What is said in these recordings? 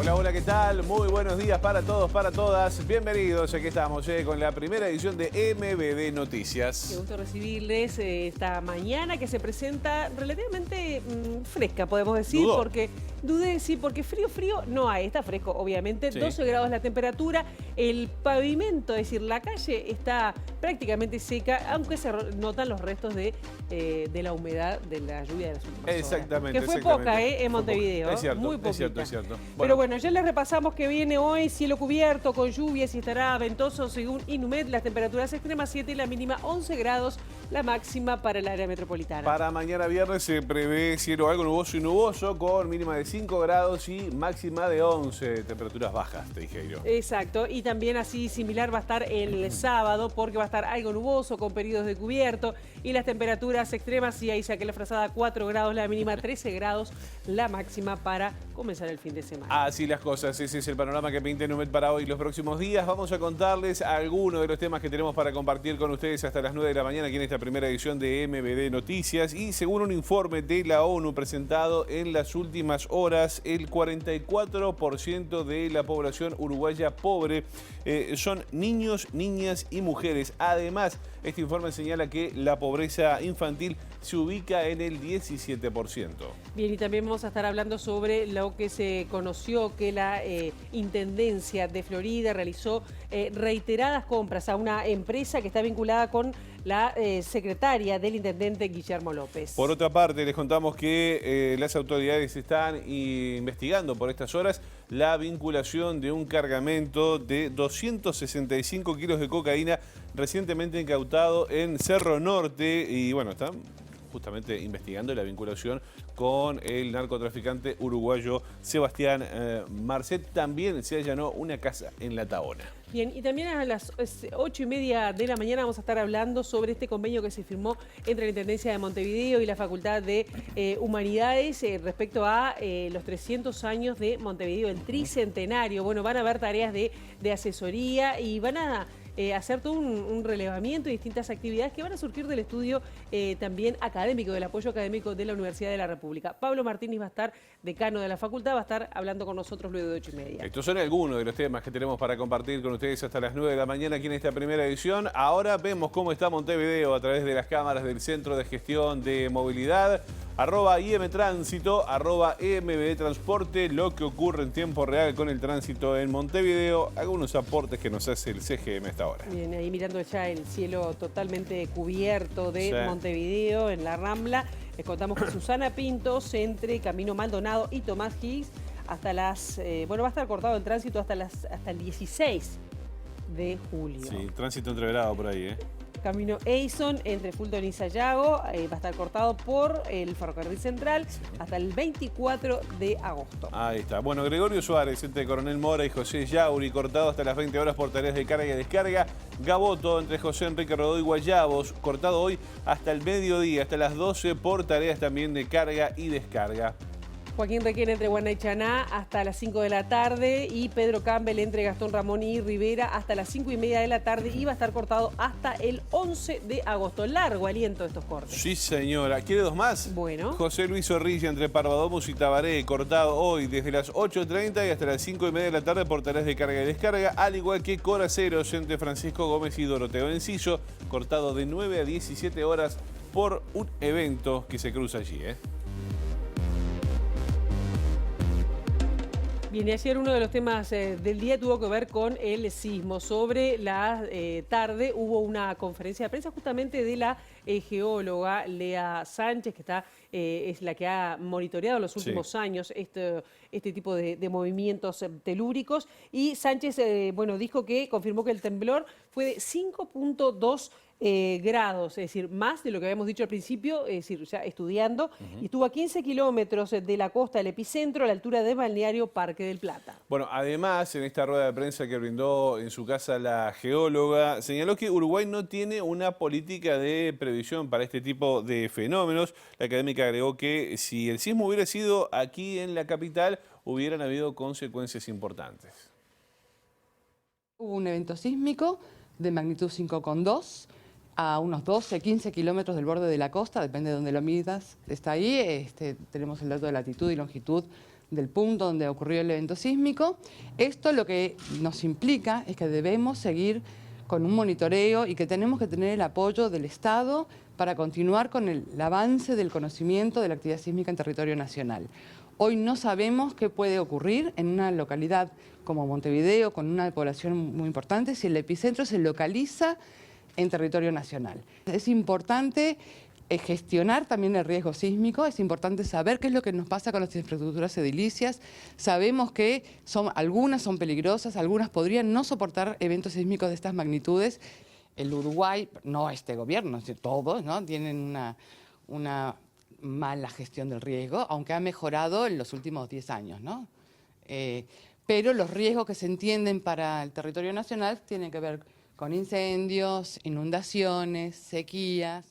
Hola, hola, ¿qué tal? Muy buenos días para todos, para todas. Bienvenidos, aquí estamos con la primera edición de MBD Noticias. Qué gusto recibirles esta mañana que se presenta relativamente fresca, podemos decir, ¿Dudó? porque dudé, sí, porque frío no hay, está fresco, obviamente, Sí. 12 grados la temperatura, el pavimento, es decir, la calle está prácticamente seca, aunque se notan los restos de la humedad de la lluvia de las últimas horas. Exactamente. Que fue exactamente. poca, en Fue Montevideo, poca. Es cierto, muy poquita. es cierto, es cierto. Pero bueno, ya les repasamos que viene hoy cielo cubierto con lluvias y estará ventoso según Inumet. Las temperaturas extremas 7 y la mínima 11 grados, la máxima para el área metropolitana. Para mañana viernes se prevé cielo algo nuboso y nuboso con mínima de 5 grados y máxima de 11. Temperaturas bajas, te dije yo. Exacto, y también así similar va a estar el sábado porque va a estar algo nuboso con periodos de cubierto y las temperaturas extremas, y ahí saqué la frazada, 4 grados, la mínima 13 grados, la máxima para comenzar el fin de semana. Así las cosas, ese es el panorama que pinta Inumet para hoy y los próximos días. Vamos a contarles algunos de los temas que tenemos para compartir con ustedes hasta las 9 de la mañana aquí en esta primera edición de MBD Noticias. Y según un informe de la ONU presentado en las últimas horas, el 44% de la población uruguaya pobre son niños, niñas y mujeres. Además, este informe señala que la pobreza infantil se ubica en el 17%. Bien, y también vamos a estar hablando sobre lo que se conoció que la Intendencia de Florida realizó reiteradas compras a una empresa que está vinculada con la secretaria del intendente Guillermo López. Por otra parte, les contamos que las autoridades están investigando por estas horas la vinculación de un cargamento de 265 kilos de cocaína recientemente incautado en Cerro Norte y bueno, están justamente investigando la vinculación con el narcotraficante uruguayo Sebastián Marcet. También se allanó una casa en La Tahona. Bien, y también a las 8:30 de la mañana vamos a estar hablando sobre este convenio que se firmó entre la Intendencia de Montevideo y la Facultad de Humanidades respecto a los 300 años de Montevideo, el tricentenario. Bueno, van a haber tareas de asesoría y van a hacer todo un relevamiento y distintas actividades que van a surgir del estudio también académico, del apoyo académico de la Universidad de la República. Pablo Martínez va a estar, decano de la facultad, va a estar hablando con nosotros luego de 8:30. Estos son algunos de los temas que tenemos para compartir con ustedes hasta las 9 de la mañana aquí en esta primera edición. Ahora vemos cómo está Montevideo a través de las cámaras del Centro de Gestión de Movilidad, @IMTránsito, @MBD Transporte, lo que ocurre en tiempo real con el tránsito en Montevideo, algunos aportes que nos hace el CGM hasta ahora. Bien, ahí mirando ya el cielo totalmente cubierto de Sí. Montevideo en la Rambla. Les contamos que Susana Pintos entre Camino Maldonado y Tomás Higgs hasta las... bueno, va a estar cortado el tránsito hasta el 16 de julio. Sí, tránsito entreverado por ahí, Camino Eison entre Fulton y Sayago va a estar cortado por el ferrocarril central hasta el 24 de agosto. Ahí está. Bueno, Gregorio Suárez entre Coronel Mora y José Yauri, cortado hasta las 20 horas por tareas de carga y descarga. Gaboto entre José Enrique Rodó y Guayabos, cortado hoy hasta el mediodía, hasta las 12 por tareas también de carga y descarga. Joaquín Requena entre Guanaychaná hasta las 5 de la tarde y Pedro Campbell entre Gastón Ramón y Rivera hasta las 5:30 de la tarde y va a estar cortado hasta el 11 de agosto. Largo aliento de estos cortes. Sí, señora. ¿Quiere dos más? Bueno. José Luis Zorrilla entre Parvadomus y Tabaré, cortado hoy desde las 8:30 y hasta las 5:30 de la tarde por tareas de carga y descarga, al igual que Coraceros entre Francisco Gómez y Doroteo Encillo, cortado de 9 a 17 horas por un evento que se cruza allí, Bien, y ayer uno de los temas del día tuvo que ver con el sismo. Sobre la tarde hubo una conferencia de prensa justamente de la geóloga Lea Sánchez, que es la que ha monitoreado en los últimos años este tipo de movimientos telúricos. Y Sánchez dijo que confirmó que el temblor fue de 5.2 grados, es decir, más de lo que habíamos dicho al principio, es decir, ya estudiando, y estuvo a 15 kilómetros de la costa del epicentro, a la altura de Balneario Parque del Plata. Bueno, además, en esta rueda de prensa que brindó en su casa la geóloga, señaló que Uruguay no tiene una política de previsión para este tipo de fenómenos. La académica agregó que si el sismo hubiera sido aquí en la capital, hubieran habido consecuencias importantes. Hubo un evento sísmico de magnitud 5,2 a unos 12, 15 kilómetros del borde de la costa, depende de donde lo midas, está ahí. Tenemos el dato de latitud y longitud del punto donde ocurrió el evento sísmico. Esto lo que nos implica es que debemos seguir con un monitoreo y que tenemos que tener el apoyo del Estado para continuar con el avance del conocimiento de la actividad sísmica en territorio nacional. Hoy no sabemos qué puede ocurrir en una localidad como Montevideo, con una población muy importante, si el epicentro se localiza en territorio nacional. Es importante gestionar también el riesgo sísmico, es importante saber qué es lo que nos pasa con las infraestructuras edilicias. Sabemos que algunas son peligrosas, algunas podrían no soportar eventos sísmicos de estas magnitudes. El Uruguay, no este gobierno, todos, ¿no?, tienen una mala gestión del riesgo, aunque ha mejorado en los últimos 10 años, ¿no? Pero los riesgos que se entienden para el territorio nacional tienen que ver con incendios, inundaciones, sequías.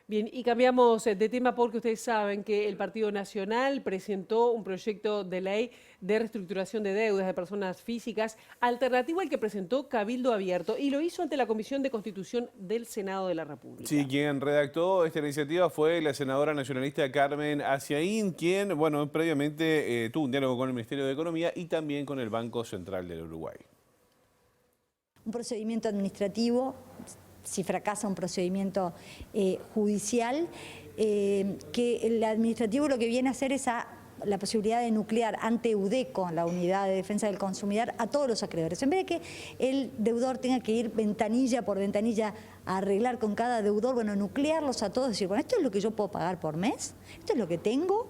Bien, y cambiamos de tema porque ustedes saben que el Partido Nacional presentó un proyecto de ley de reestructuración de deudas de personas físicas, alternativo al que presentó Cabildo Abierto, y lo hizo ante la Comisión de Constitución del Senado de la República. Sí, quien redactó esta iniciativa fue la senadora nacionalista Carmen Aciaín, quien, bueno, previamente tuvo un diálogo con el Ministerio de Economía y también con el Banco Central del Uruguay. Un procedimiento administrativo, si fracasa un procedimiento judicial, que el administrativo lo que viene a hacer es la posibilidad de nuclear ante UDECO, la Unidad de Defensa del Consumidor, a todos los acreedores. En vez de que el deudor tenga que ir ventanilla por ventanilla a arreglar con cada deudor, bueno, nuclearlos a todos, decir, bueno, esto es lo que yo puedo pagar por mes, esto es lo que tengo.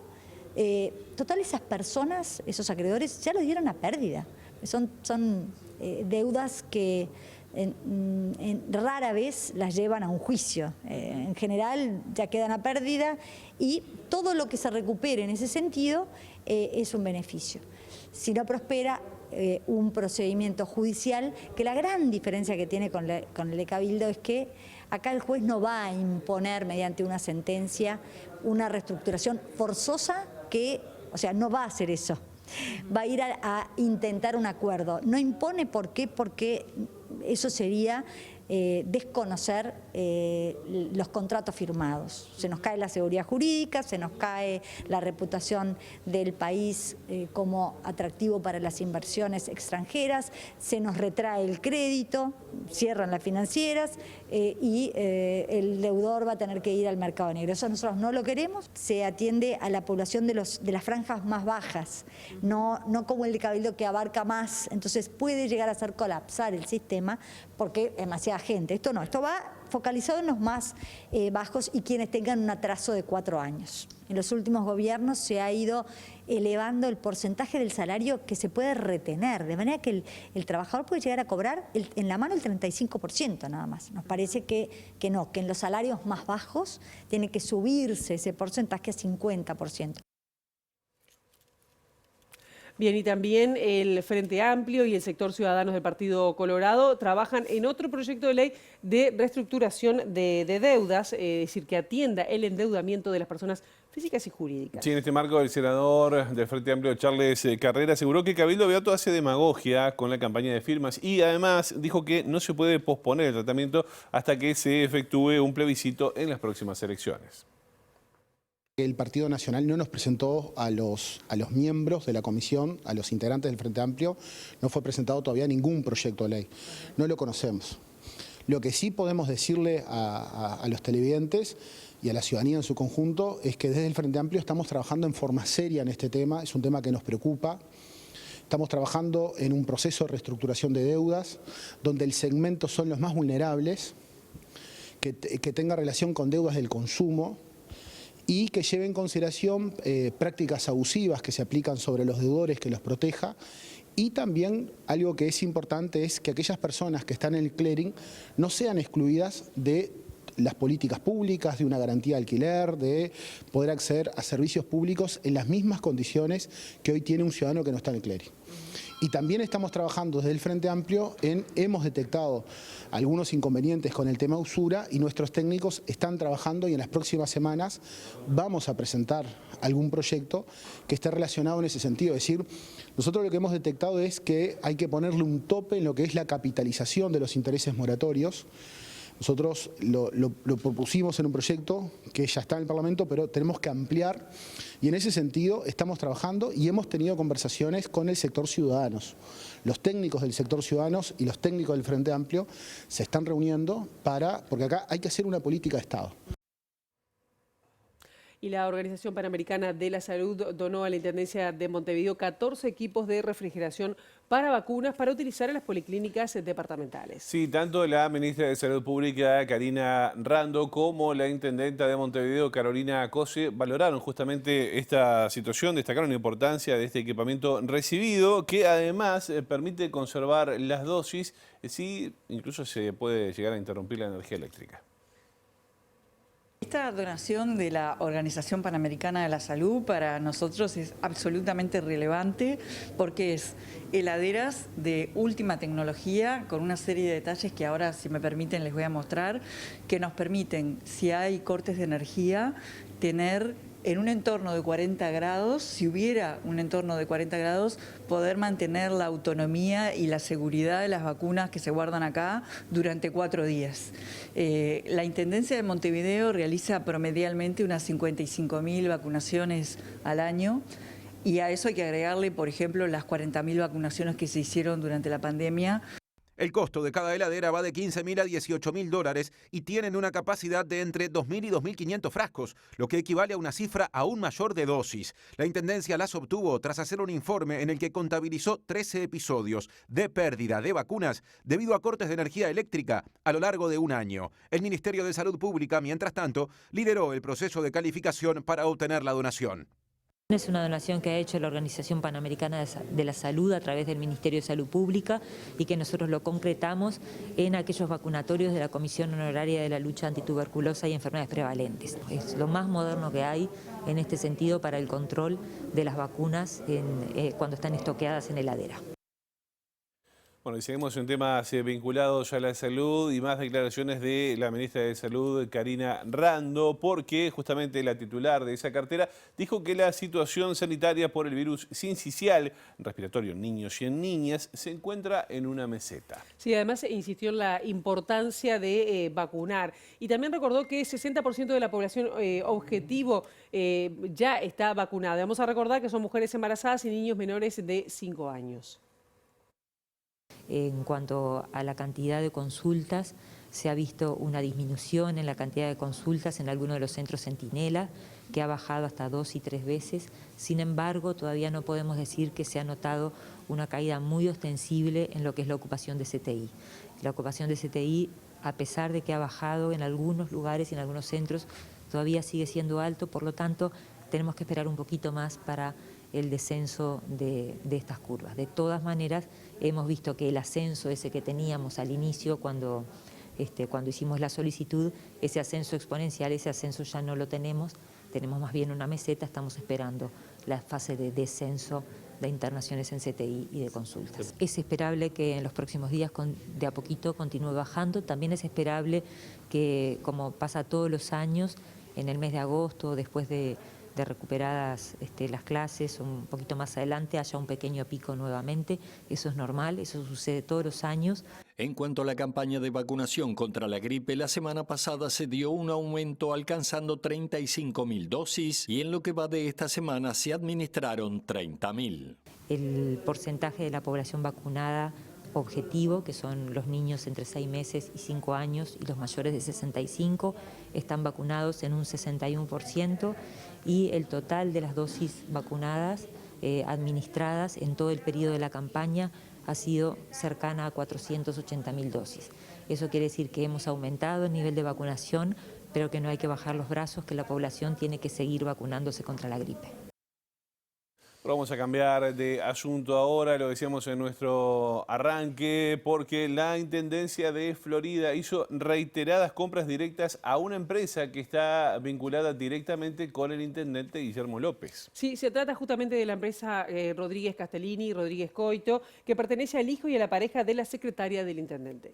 Total, esas personas, esos acreedores, ya lo dieron a pérdida. Son deudas que rara vez las llevan a un juicio. En general ya quedan a pérdida y todo lo que se recupere en ese sentido es un beneficio. Si no prospera un procedimiento judicial, que la gran diferencia que tiene con el de Cabildo es que acá el juez no va a imponer mediante una sentencia una reestructuración forzosa o sea, no va a hacer eso. Va a ir a intentar un acuerdo. No impone, ¿por qué? Porque eso sería desconocer los contratos firmados. Se nos cae la seguridad jurídica, se nos cae la reputación del país como atractivo para las inversiones extranjeras, se nos retrae el crédito, cierran las financieras y el deudor va a tener que ir al mercado negro. Eso nosotros no lo queremos. Se atiende a la población de las franjas más bajas, no como el de Cabildo, que abarca más, entonces puede llegar a hacer colapsar el sistema porque demasiada gente. Esto no, esto va focalizado en los más bajos y quienes tengan un atraso de 4 años. En los últimos gobiernos se ha ido elevando el porcentaje del salario que se puede retener, de manera que el trabajador puede llegar a cobrar en la mano el 35% nada más. Nos parece que no, que en los salarios más bajos tiene que subirse ese porcentaje a 50%. Bien, y también el Frente Amplio y el sector Ciudadanos del Partido Colorado trabajan en otro proyecto de ley de reestructuración de deudas, es decir, que atienda el endeudamiento de las personas físicas y jurídicas. Sí, en este marco el senador del Frente Amplio, Charles Carrera, aseguró que Cabildo Abierto hace demagogia con la campaña de firmas y además dijo que no se puede posponer el tratamiento hasta que se efectúe un plebiscito en las próximas elecciones. El Partido Nacional no nos presentó a los miembros de la comisión, a los integrantes del Frente Amplio, no fue presentado todavía ningún proyecto de ley. No lo conocemos. Lo que sí podemos decirle a los televidentes y a la ciudadanía en su conjunto es que desde el Frente Amplio estamos trabajando en forma seria en este tema, es un tema que nos preocupa. Estamos trabajando en un proceso de reestructuración de deudas, donde el segmento son los más vulnerables, que tenga relación con deudas del consumo, y que lleve en consideración prácticas abusivas que se aplican sobre los deudores, que los proteja. Y también algo que es importante es que aquellas personas que están en el clearing no sean excluidas de las políticas públicas, de una garantía de alquiler, de poder acceder a servicios públicos en las mismas condiciones que hoy tiene un ciudadano que no está en el clearing. Y también estamos trabajando desde el Frente Amplio hemos detectado algunos inconvenientes con el tema usura y nuestros técnicos están trabajando y en las próximas semanas vamos a presentar algún proyecto que esté relacionado en ese sentido. Es decir, nosotros lo que hemos detectado es que hay que ponerle un tope en lo que es la capitalización de los intereses moratorios. Nosotros lo propusimos en un proyecto que ya está en el Parlamento, pero tenemos que ampliar y en ese sentido estamos trabajando y hemos tenido conversaciones con el sector ciudadanos. Los técnicos del sector ciudadanos y los técnicos del Frente Amplio se están reuniendo porque acá hay que hacer una política de Estado. Y la Organización Panamericana de la Salud donó a la Intendencia de Montevideo 14 equipos de refrigeración para vacunas para utilizar en las policlínicas departamentales. Sí, tanto la ministra de Salud Pública, Karina Rando, como la intendenta de Montevideo, Carolina Cose, valoraron justamente esta situación, destacaron la importancia de este equipamiento recibido, que además permite conservar las dosis, si incluso se puede llegar a interrumpir la energía eléctrica. Esta donación de la Organización Panamericana de la Salud para nosotros es absolutamente relevante porque es heladeras de última tecnología con una serie de detalles que ahora, si me permiten, les voy a mostrar, que nos permiten, si hay cortes de energía, tener en un entorno de 40 grados, si hubiera un entorno de 40 grados, poder mantener la autonomía y la seguridad de las vacunas que se guardan acá durante 4 días. La Intendencia de Montevideo realiza promedialmente unas 55.000 vacunaciones al año. Y a eso hay que agregarle, por ejemplo, las 40.000 vacunaciones que se hicieron durante la pandemia. El costo de cada heladera va de $15.000 a $18.000 y tienen una capacidad de entre 2.000 y 2.500 frascos, lo que equivale a una cifra aún mayor de dosis. La Intendencia las obtuvo tras hacer un informe en el que contabilizó 13 episodios de pérdida de vacunas debido a cortes de energía eléctrica a lo largo de un año. El Ministerio de Salud Pública, mientras tanto, lideró el proceso de calificación para obtener la donación. Es una donación que ha hecho la Organización Panamericana de la Salud a través del Ministerio de Salud Pública y que nosotros lo concretamos en aquellos vacunatorios de la Comisión Honoraria de la Lucha Antituberculosa y Enfermedades Prevalentes. Es lo más moderno que hay en este sentido para el control de las vacunas cuando están estoqueadas en heladera. Bueno, y seguimos en temas vinculados a la salud y más declaraciones de la ministra de Salud, Karina Rando, porque justamente la titular de esa cartera dijo que la situación sanitaria por el virus sincicial respiratorio en niños y en niñas se encuentra en una meseta. Sí, además insistió en la importancia de vacunar y también recordó que 60% de la población objetivo ya está vacunada. Vamos a recordar que son mujeres embarazadas y niños menores de 5 años. En cuanto a la cantidad de consultas, se ha visto una disminución en la cantidad de consultas en algunos de los centros Centinela, que ha bajado hasta 2 y 3 veces. Sin embargo, todavía no podemos decir que se ha notado una caída muy ostensible en lo que es la ocupación de CTI. La ocupación de CTI, a pesar de que ha bajado en algunos lugares y en algunos centros, todavía sigue siendo alto, por lo tanto, tenemos que esperar un poquito más para el descenso de estas curvas. De todas maneras, hemos visto que el ascenso ese que teníamos al inicio cuando hicimos la solicitud, ese ascenso exponencial, ese ascenso ya no lo tenemos más bien una meseta, estamos esperando la fase de descenso de internaciones en CTI y de consultas. Es esperable que en los próximos días de a poquito continúe bajando, también es esperable que, como pasa todos los años, en el mes de agosto, después de recuperadas las clases, un poquito más adelante haya un pequeño pico nuevamente. Eso es normal, eso sucede todos los años. En cuanto a la campaña de vacunación contra la gripe, la semana pasada se dio un aumento alcanzando 35.000 dosis y en lo que va de esta semana se administraron 30.000. El porcentaje de la población vacunada objetivo, que son los niños entre 6 meses y 5 años y los mayores de 65, están vacunados en un 61% y el total de las dosis vacunadas administradas en todo el periodo de la campaña ha sido cercana a 480.000 dosis. Eso quiere decir que hemos aumentado el nivel de vacunación, pero que no hay que bajar los brazos, que la población tiene que seguir vacunándose contra la gripe. Vamos a cambiar de asunto ahora, lo decíamos en nuestro arranque, porque la Intendencia de Florida hizo reiteradas compras directas a una empresa que está vinculada directamente con el intendente Guillermo López. Sí, se trata justamente de la empresa Rodríguez Castellini, Rodríguez Coito, que pertenece al hijo y a la pareja de la secretaria del intendente.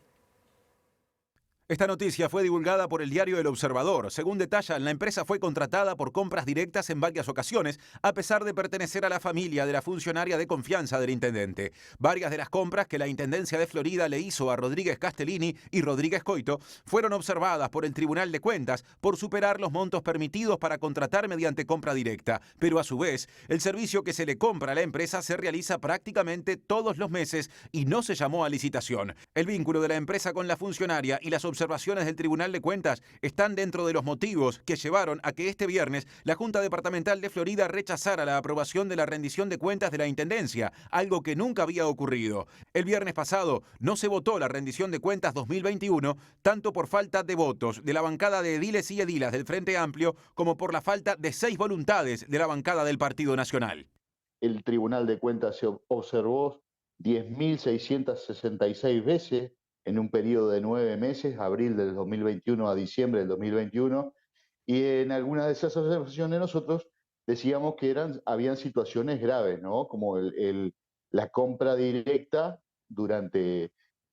Esta noticia fue divulgada por el diario El Observador. Según detallan, la empresa fue contratada por compras directas en varias ocasiones, a pesar de pertenecer a la familia de la funcionaria de confianza del intendente. Varias de las compras que la Intendencia de Florida le hizo a Rodríguez Castellini y Rodríguez Coito fueron observadas por el Tribunal de Cuentas por superar los montos permitidos para contratar mediante compra directa. Pero a su vez, el servicio que se le compra a la empresa se realiza prácticamente todos los meses y no se llamó a licitación. El vínculo de la empresa con la funcionaria y las observaciones del Tribunal de Cuentas están dentro de los motivos que llevaron a que este viernes la Junta Departamental de Florida rechazara la aprobación de la rendición de cuentas de la Intendencia, algo que nunca había ocurrido. El viernes pasado no se votó la rendición de cuentas 2021, tanto por falta de votos de la bancada de ediles y edilas del Frente Amplio como por la falta de 6 voluntades de la bancada del Partido Nacional. El Tribunal de Cuentas se observó 10.666 veces en un periodo de 9 meses, abril del 2021 a diciembre del 2021, y en algunas de esas observaciones nosotros decíamos que habían situaciones graves, ¿no? Como la compra directa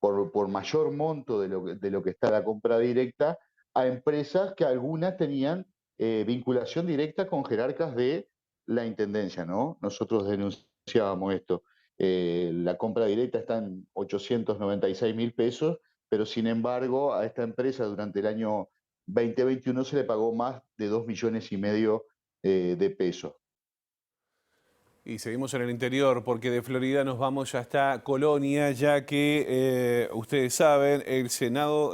por mayor monto de lo que está la compra directa a empresas que algunas tenían vinculación directa con jerarcas de la Intendencia, ¿no? Nosotros denunciábamos esto. La compra directa está en 896.000 pesos, pero sin embargo a esta empresa durante el año 2021 se le pagó más de 2,5 millones de pesos. Y seguimos en el interior porque de Florida nos vamos hasta Colonia, ya que ustedes saben, el Senado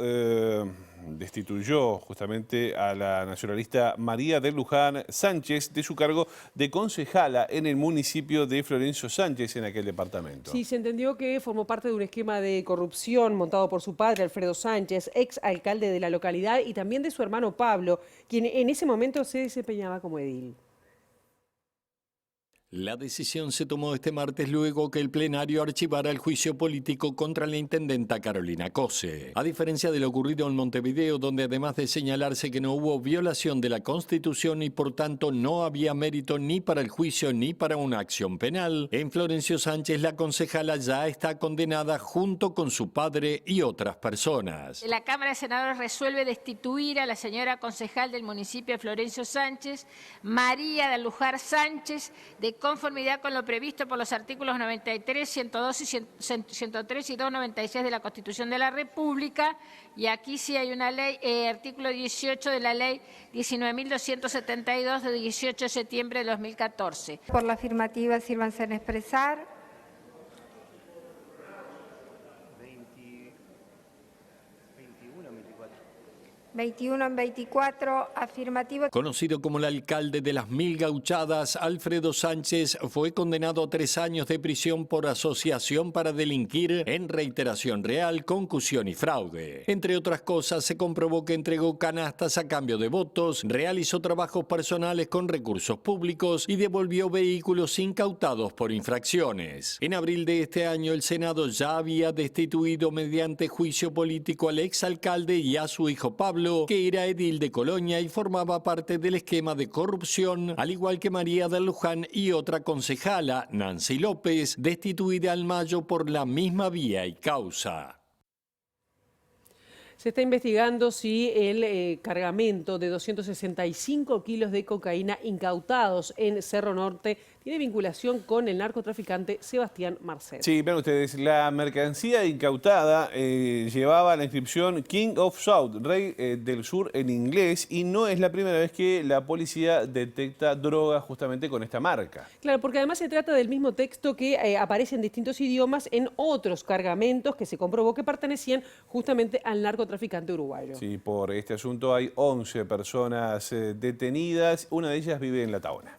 destituyó justamente a la nacionalista María de Luján Sánchez de su cargo de concejala en el municipio de Florencio Sánchez, en aquel departamento. Sí, se entendió que formó parte de un esquema de corrupción montado por su padre, Alfredo Sánchez, ex alcalde de la localidad, y también de su hermano Pablo, quien en ese momento se desempeñaba como edil. La decisión se tomó este martes luego que el plenario archivara el juicio político contra la intendenta Carolina Cose. A diferencia de lo ocurrido en Montevideo, donde además de señalarse que no hubo violación de la Constitución y por tanto no había mérito ni para el juicio ni para una acción penal, en Florencio Sánchez la concejala ya está condenada junto con su padre y otras personas. La Cámara de Senadores resuelve destituir a la señora concejal del municipio de Florencio Sánchez, María de Luján Sánchez, de conformidad con lo previsto por los artículos 93, 102 y 103 y 296 de la Constitución de la República. Y aquí sí hay una ley, artículo 18 de la ley 19.272 de 18 de septiembre de 2014. Por la afirmativa, sírvanse en expresar. 21 en 24, afirmativo. Conocido como el alcalde de las Mil Gauchadas, Alfredo Sánchez fue condenado a 3 años de prisión por asociación para delinquir en reiteración real, concusión y fraude. Entre otras cosas, se comprobó que entregó canastas a cambio de votos, realizó trabajos personales con recursos públicos y devolvió vehículos incautados por infracciones. En abril de este año, el Senado ya había destituido mediante juicio político al exalcalde y a su hijo Pablo, que era edil de Colonia y formaba parte del esquema de corrupción, al igual que María de Luján y otra concejala, Nancy López, destituida en mayo por la misma vía y causa. Se está investigando si el cargamento de 265 kilos de cocaína incautados en Cerro Norte tiene vinculación con el narcotraficante Sebastián Marcet. Sí, vean ustedes, la mercancía incautada llevaba la inscripción King of South, Rey del Sur en inglés, y no es la primera vez que la policía detecta droga justamente con esta marca. Claro, porque además se trata del mismo texto que aparece en distintos idiomas en otros cargamentos que se comprobó que pertenecían justamente al narcotraficante uruguayo. Sí, por este asunto hay 11 personas detenidas, una de ellas vive en La Taona.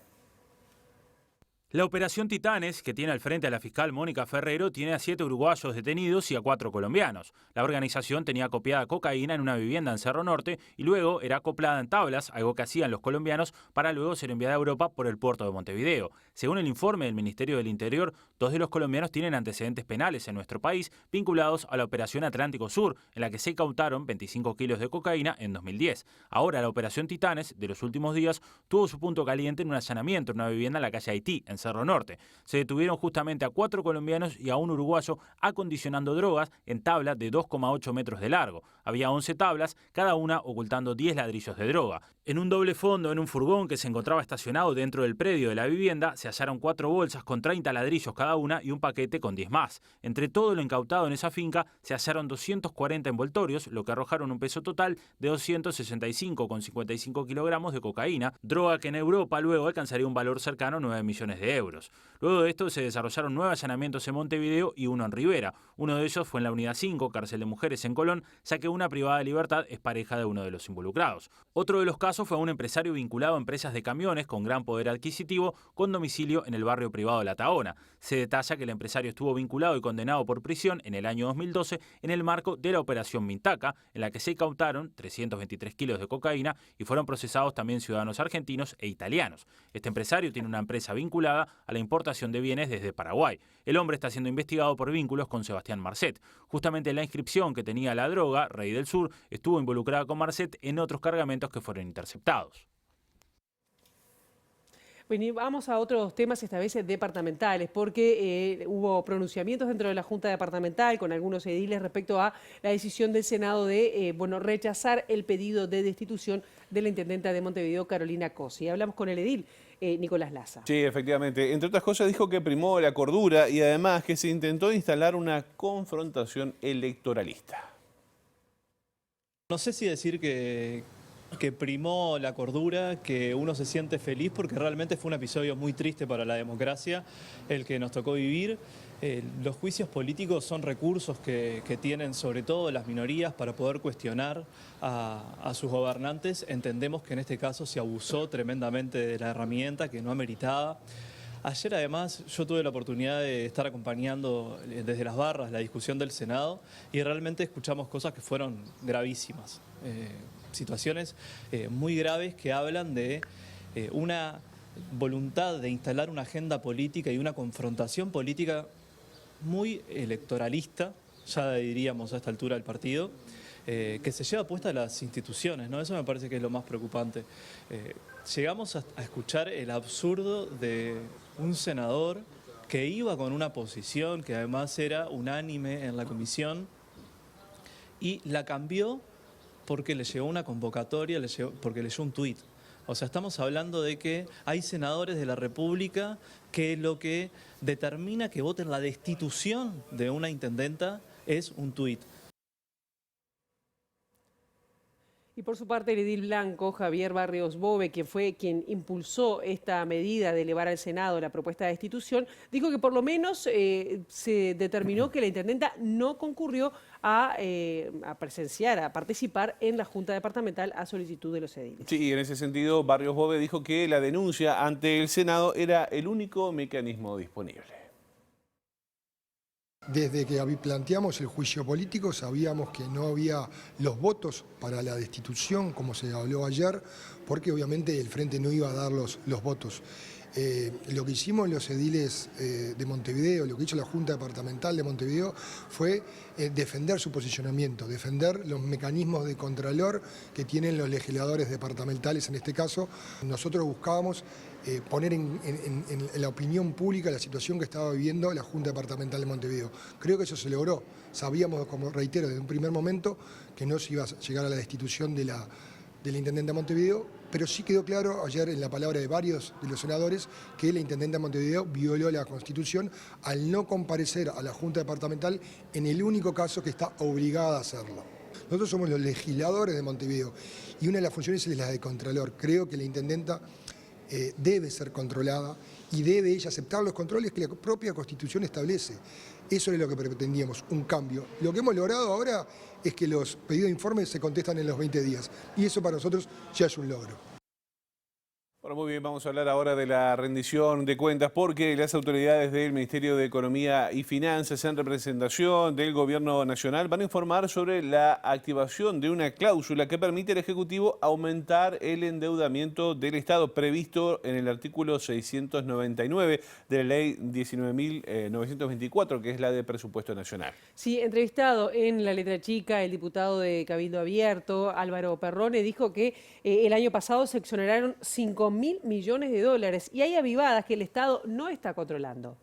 La operación Titanes, que tiene al frente a la fiscal Mónica Ferrero, tiene a 7 uruguayos detenidos y a 4 colombianos. La organización tenía acopiada cocaína en una vivienda en Cerro Norte y luego era acoplada en tablas, algo que hacían los colombianos, para luego ser enviada a Europa por el puerto de Montevideo. Según el informe del Ministerio del Interior, 2 de los colombianos tienen antecedentes penales en nuestro país vinculados a la operación Atlántico Sur, en la que se incautaron 25 kilos de cocaína en 2010. Ahora la operación Titanes, de los últimos días, tuvo su punto caliente en un allanamiento en una vivienda en la calle Haití, en en Cerro Norte. Se detuvieron justamente a 4 colombianos y a un uruguayo acondicionando drogas en tabla de 2,8 metros de largo. Había 11 tablas, cada una ocultando 10 ladrillos de droga. En un doble fondo, en un furgón que se encontraba estacionado dentro del predio de la vivienda, se hallaron 4 bolsas con 30 ladrillos cada una y un paquete con 10 más. Entre todo lo incautado en esa finca, se hallaron 240 envoltorios, lo que arrojaron un peso total de 265,55 kilogramos de cocaína, droga que en Europa luego alcanzaría un valor cercano a 9 millones de euros. Luego de esto se desarrollaron 9 allanamientos en Montevideo y uno en Rivera. Uno de ellos fue en la Unidad 5, cárcel de mujeres en Colón, ya que una privada de libertad es pareja de uno de los involucrados. Otro de los casos fue a un empresario vinculado a empresas de camiones con gran poder adquisitivo con domicilio en el barrio privado de La Tahona. Se detalla que el empresario estuvo vinculado y condenado por prisión en el año 2012 en el marco de la Operación Mintaca, en la que se incautaron 323 kilos de cocaína y fueron procesados también ciudadanos argentinos e italianos. Este empresario tiene una empresa vinculada a la importación de bienes desde Paraguay. El hombre está siendo investigado por vínculos con Sebastián Marcet. Justamente la inscripción que tenía la droga, Rey del Sur, estuvo involucrada con Marcet en otros cargamentos que fueron interceptados. Bueno, vamos a otros temas, esta vez departamentales, porque hubo pronunciamientos dentro de la Junta Departamental con algunos ediles respecto a la decisión del Senado de rechazar el pedido de destitución de la intendenta de Montevideo, Carolina Cossi. Hablamos con el edil Nicolás Laza. Sí, efectivamente. Entre otras cosas dijo que primó la cordura y además que se intentó instalar una confrontación electoralista. No sé si decir que primó la cordura, que uno se siente feliz porque realmente fue un episodio muy triste para la democracia el que nos tocó vivir. Los juicios políticos son recursos que tienen sobre todo las minorías para poder cuestionar a sus gobernantes. Entendemos que en este caso se abusó tremendamente de la herramienta que no ameritaba. Ayer además yo tuve la oportunidad de estar acompañando desde las barras la discusión del Senado y realmente escuchamos cosas que fueron gravísimas. Situaciones muy graves que hablan de una voluntad de instalar una agenda política y una confrontación política muy electoralista, ya diríamos a esta altura del partido, que se lleva puesta a las instituciones, ¿no? Eso me parece que es lo más preocupante. Llegamos a escuchar el absurdo de un senador que iba con una posición que además era unánime en la comisión y la cambió porque le llegó una convocatoria, porque leyó un tuit. O sea, estamos hablando de que hay senadores de la República que lo que determina que voten la destitución de una intendenta es un tuit. Y por su parte, el edil blanco, Javier Barrios Bove, que fue quien impulsó esta medida de elevar al Senado la propuesta de destitución, dijo que por lo menos se determinó que la intendenta no concurrió a presenciar, a participar en la Junta Departamental a solicitud de los ediles. Sí, en ese sentido, Barrios Bove dijo que la denuncia ante el Senado era el único mecanismo disponible. Desde que planteamos el juicio político sabíamos que no había los votos para la destitución, como se habló ayer, porque obviamente el Frente no iba a dar los votos. Lo que hicimos los ediles de Montevideo, lo que hizo la Junta Departamental de Montevideo fue defender su posicionamiento, defender los mecanismos de contralor que tienen los legisladores departamentales en este caso. Nosotros buscábamos poner en la opinión pública la situación que estaba viviendo la Junta Departamental de Montevideo. Creo que eso se logró. Sabíamos, como reitero, desde un primer momento que no se iba a llegar a la destitución de la intendenta de Montevideo, pero sí quedó claro ayer en la palabra de varios de los senadores que la intendenta de Montevideo violó la Constitución al no comparecer a la Junta Departamental en el único caso que está obligada a hacerlo. Nosotros somos los legisladores de Montevideo y una de las funciones es la de contralor. Creo que la intendenta debe ser controlada y debe ella aceptar los controles que la propia Constitución establece. Eso es lo que pretendíamos, un cambio. Lo que hemos logrado ahora es que los pedidos de informes se contestan en los 20 días y eso para nosotros ya es un logro. Bueno, muy bien, vamos a hablar ahora de la rendición de cuentas porque las autoridades del Ministerio de Economía y Finanzas en representación del Gobierno Nacional van a informar sobre la activación de una cláusula que permite al Ejecutivo aumentar el endeudamiento del Estado previsto en el artículo 699 de la Ley 19.924, que es la de Presupuesto Nacional. Sí, entrevistado en La Letra Chica, el diputado de Cabildo Abierto, Álvaro Perrone, dijo que el año pasado se exoneraron 5.000 5.000 millones de dólares y hay avivadas que el Estado no está controlando.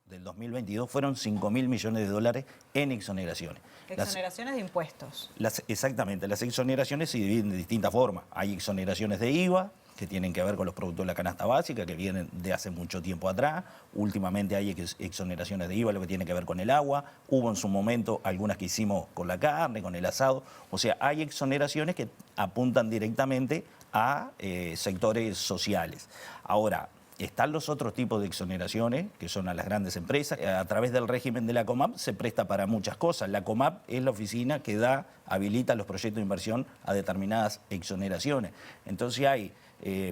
Del 2022 fueron 5.000 millones de dólares en exoneraciones. Exoneraciones de impuestos. Exactamente, las exoneraciones se dividen de distintas formas. Hay exoneraciones de IVA, que tienen que ver con los productos de la canasta básica, que vienen de hace mucho tiempo atrás. Últimamente hay exoneraciones de IVA, lo que tiene que ver con el agua. Hubo en su momento algunas que hicimos con la carne, con el asado. O sea, hay exoneraciones que apuntan directamente a sectores sociales. Ahora, están los otros tipos de exoneraciones, que son a las grandes empresas. A través del régimen de la COMAP se presta para muchas cosas. La COMAP es la oficina que habilita los proyectos de inversión a determinadas exoneraciones. Entonces hay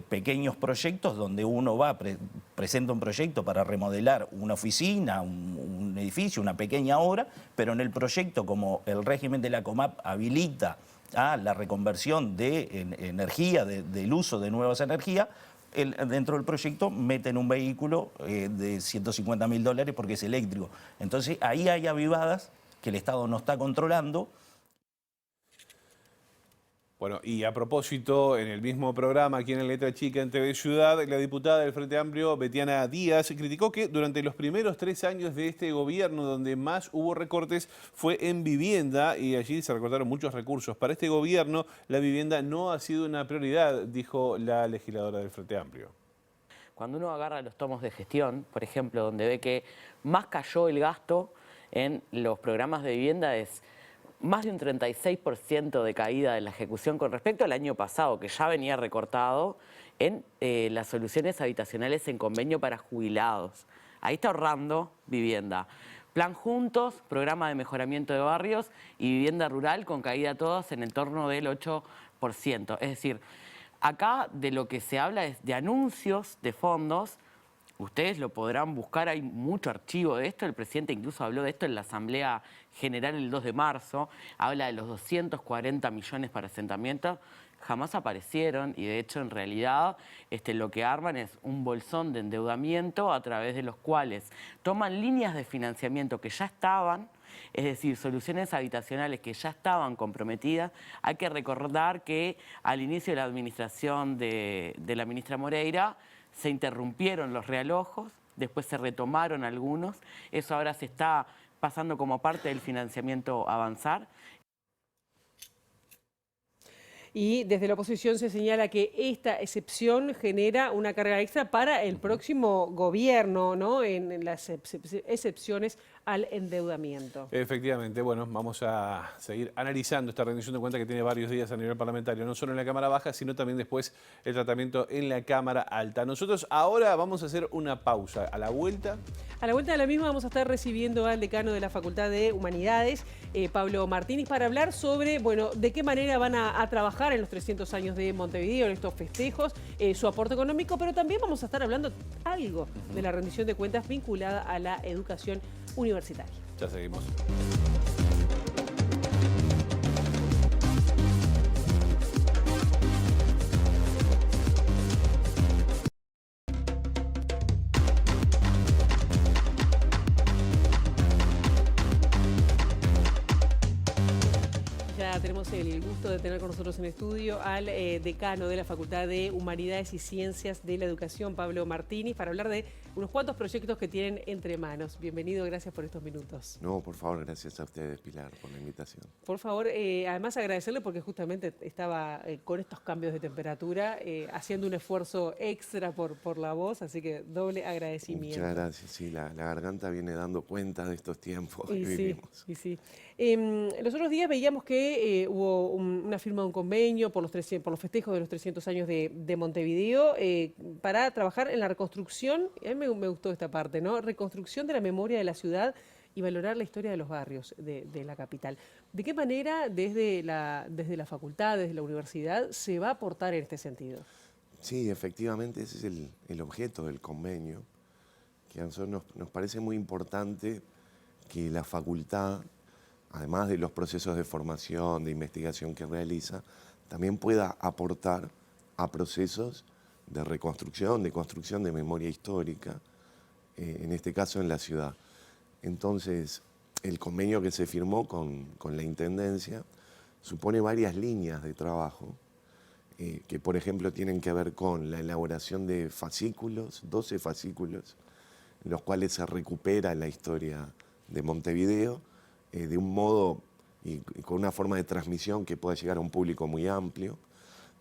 pequeños proyectos donde uno presenta un proyecto para remodelar una oficina, un edificio, una pequeña obra, pero en el proyecto, como el régimen de la COMAP habilita a la reconversión de energía, del uso de nuevas energías, dentro del proyecto meten un vehículo de 150.000 dólares porque es eléctrico. Entonces ahí hay avivadas que el Estado no está controlando. Bueno, y a propósito, en el mismo programa, aquí en Letra Chica, en TV Ciudad, la diputada del Frente Amplio, Betiana Díaz, criticó que durante los primeros 3 años de este gobierno, donde más hubo recortes, fue en vivienda, y allí se recortaron muchos recursos. Para este gobierno, la vivienda no ha sido una prioridad, dijo la legisladora del Frente Amplio. Cuando uno agarra los tomos de gestión, por ejemplo, donde ve que más cayó el gasto en los programas de vivienda, es más de un 36% de caída de la ejecución con respecto al año pasado, que ya venía recortado en las soluciones habitacionales en convenio para jubilados. Ahí está ahorrando vivienda. Plan Juntos, programa de mejoramiento de barrios y vivienda rural con caída todas en el torno del 8%. Es decir, acá de lo que se habla es de anuncios de fondos. Ustedes lo podrán buscar, hay mucho archivo de esto, el presidente incluso habló de esto en la Asamblea General el 2 de marzo, habla de los 240 millones para asentamientos, jamás aparecieron y de hecho en realidad lo que arman es un bolsón de endeudamiento a través de los cuales toman líneas de financiamiento que ya estaban, es decir, soluciones habitacionales que ya estaban comprometidas. Hay que recordar que al inicio de la administración de la ministra Moreira, se interrumpieron los realojos, después se retomaron algunos, eso ahora se está pasando como parte del financiamiento Avanzar. Y desde la oposición se señala que esta excepción genera una carga extra para el próximo gobierno, ¿no? En las excepciones al endeudamiento. Efectivamente, bueno, vamos a seguir analizando esta rendición de cuentas que tiene varios días a nivel parlamentario, no solo en la Cámara Baja, sino también después el tratamiento en la Cámara Alta. Nosotros ahora vamos a hacer una pausa. A la vuelta de la misma vamos a estar recibiendo al decano de la Facultad de Humanidades, Pablo Martínez, para hablar sobre, bueno, de qué manera van a trabajar en los 300 años de Montevideo, en estos festejos, su aporte económico, pero también vamos a estar hablando algo de la rendición de cuentas vinculada a la educación universitaria. Ya seguimos. Ya tenemos el gusto de tener con nosotros en estudio al decano de la Facultad de Humanidades y Ciencias de la Educación, Pablo Martínez, para hablar de unos cuantos proyectos que tienen entre manos. Bienvenido, gracias por estos minutos. No, por favor, gracias a ustedes, Pilar, por la invitación. Por favor, además agradecerle porque justamente estaba con estos cambios de temperatura haciendo un esfuerzo extra por la voz, así que doble agradecimiento. Muchas gracias, sí, la garganta viene dando cuenta de estos tiempos que vivimos. Y sí. Los otros días veíamos que hubo una firma de un convenio por los festejos de los 300 años de Montevideo para trabajar en la reconstrucción, a mí me gustó esta parte, ¿no? Reconstrucción de la memoria de la ciudad y valorar la historia de los barrios de la capital. ¿De qué manera desde la facultad, desde la universidad, se va a aportar en este sentido? Sí, efectivamente ese es el objeto del convenio, que a nosotros nos parece muy importante que la facultad, además de los procesos de formación, de investigación que realiza, también pueda aportar a procesos de reconstrucción, de construcción de memoria histórica, en este caso en la ciudad. Entonces, el convenio que se firmó con la Intendencia supone varias líneas de trabajo que por ejemplo tienen que ver con la elaboración de fascículos, 12 fascículos, en los cuales se recupera la historia de Montevideo de un modo y con una forma de transmisión que pueda llegar a un público muy amplio,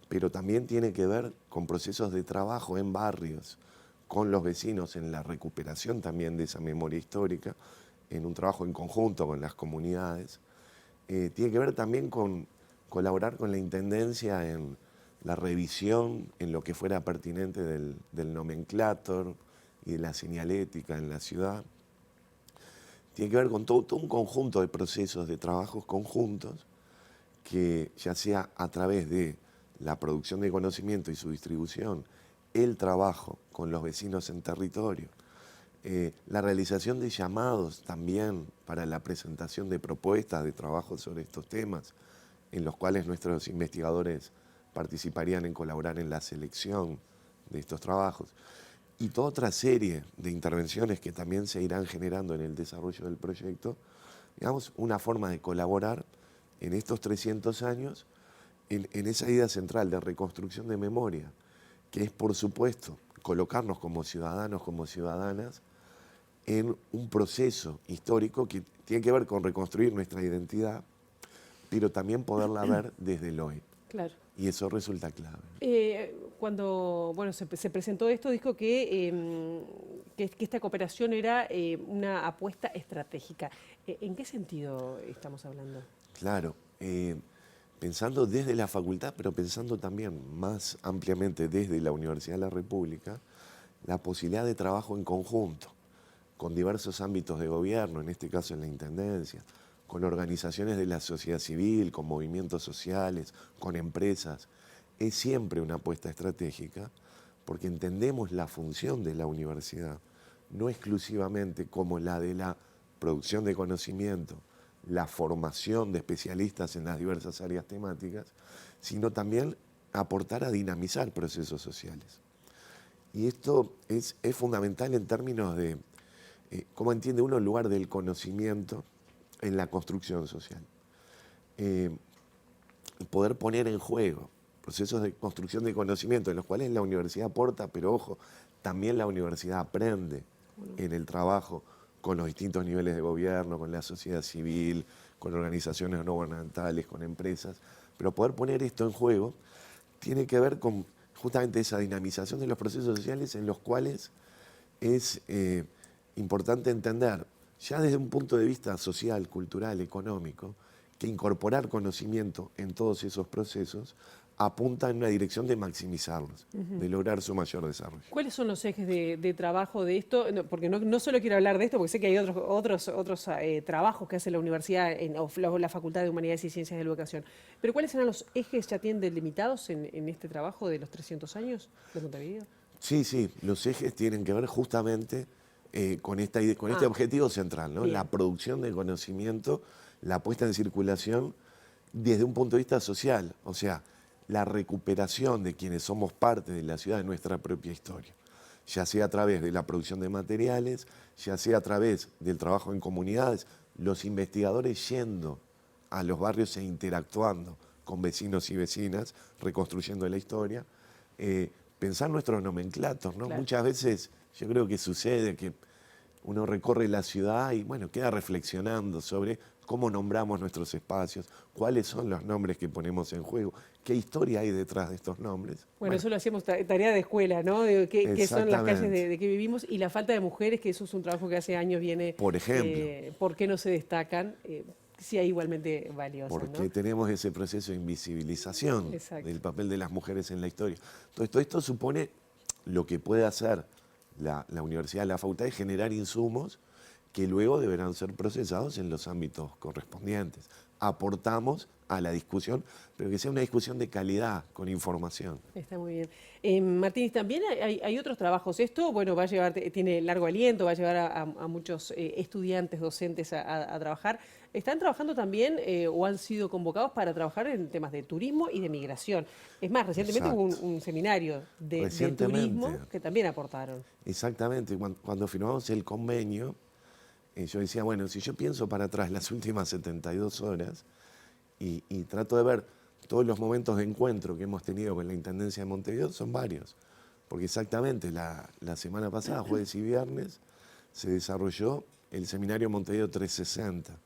pero también tiene que ver con procesos de trabajo en barrios, con los vecinos, en la recuperación también de esa memoria histórica, en un trabajo en conjunto con las comunidades. Tiene que ver también con colaborar con la Intendencia en la revisión, en lo que fuera pertinente del nomenclator y de la señalética en la ciudad. Tiene que ver con todo un conjunto de procesos, de trabajos conjuntos, que ya sea a través de la producción de conocimiento y su distribución, el trabajo con los vecinos en territorio, la realización de llamados también para la presentación de propuestas de trabajo sobre estos temas, en los cuales nuestros investigadores participarían en colaborar en la selección de estos trabajos, y toda otra serie de intervenciones que también se irán generando en el desarrollo del proyecto, digamos, una forma de colaborar en estos 300 años en esa idea central de reconstrucción de memoria, que es, por supuesto, colocarnos como ciudadanos, como ciudadanas, en un proceso histórico que tiene que ver con reconstruir nuestra identidad, pero también poderla ver desde el hoy. Claro. Y eso resulta clave. Cuando se presentó esto, dijo que esta cooperación era una apuesta estratégica. ¿En qué sentido estamos hablando? Claro, pensando desde la facultad, pero pensando también más ampliamente desde la Universidad de la República, la posibilidad de trabajo en conjunto con diversos ámbitos de gobierno, en este caso en la Intendencia, con organizaciones de la sociedad civil, con movimientos sociales, con empresas, es siempre una apuesta estratégica porque entendemos la función de la universidad, no exclusivamente como la de la producción de conocimiento, la formación de especialistas en las diversas áreas temáticas, sino también aportar a dinamizar procesos sociales. Y esto es fundamental en términos de cómo entiende uno el lugar del conocimiento en la construcción social. Poder poner en juego procesos de construcción de conocimiento en los cuales la universidad aporta, pero ojo, también la universidad aprende en el trabajo con los distintos niveles de gobierno, con la sociedad civil, con organizaciones no gubernamentales, con empresas, pero poder poner esto en juego tiene que ver con justamente esa dinamización de los procesos sociales en los cuales es importante entender, ya desde un punto de vista social, cultural, económico, que incorporar conocimiento en todos esos procesos apunta en una dirección de maximizarlos, de lograr su mayor desarrollo. ¿Cuáles son los ejes de trabajo de esto? Porque no solo quiero hablar de esto, porque sé que hay otros trabajos que hace la universidad o la Facultad de Humanidades y Ciencias de la Educación. Pero ¿cuáles serán los ejes ya tienen delimitados en este trabajo de los 300 años de Montevideo? Sí, los ejes tienen que ver justamente con este objetivo central, ¿no? La producción de conocimiento, la puesta en circulación desde un punto de vista social, o sea, la recuperación de quienes somos parte de la ciudad, de nuestra propia historia, ya sea a través de la producción de materiales, ya sea a través del trabajo en comunidades, los investigadores yendo a los barrios e interactuando con vecinos y vecinas, reconstruyendo la historia, pensar nuestros nomenclatos, ¿no? Claro. Muchas veces yo creo que sucede que uno recorre la ciudad y bueno, queda reflexionando sobre cómo nombramos nuestros espacios, cuáles son los nombres que ponemos en juego, qué historia hay detrás de estos nombres. Bueno, eso lo hacíamos tarea de escuela, ¿no? De qué son las calles de que vivimos y la falta de mujeres, que eso es un trabajo que hace años viene. Por ejemplo. ¿Por qué no se destacan? Sí, hay igualmente valioso. Porque ¿no? tenemos ese proceso de invisibilización del papel de las mujeres en la historia. Entonces, todo esto supone lo que puede hacer la universidad, la facultad, es generar insumos que luego deberán ser procesados en los ámbitos correspondientes. Aportamos a la discusión, pero que sea una discusión de calidad, con información. Está muy bien. Martínez, también hay otros trabajos. Esto, bueno, va a llevar, tiene largo aliento, va a llevar a muchos estudiantes, docentes a trabajar. ¿Están trabajando también o han sido convocados para trabajar en temas de turismo y de migración? Es más, recientemente hubo un seminario de turismo que también aportaron. Exactamente. Cuando firmamos el convenio, yo decía, bueno, si yo pienso para atrás las últimas 72 horas y trato de ver todos los momentos de encuentro que hemos tenido con la Intendencia de Montevideo son varios, porque exactamente la semana pasada, jueves y viernes, se desarrolló el seminario Montevideo 360,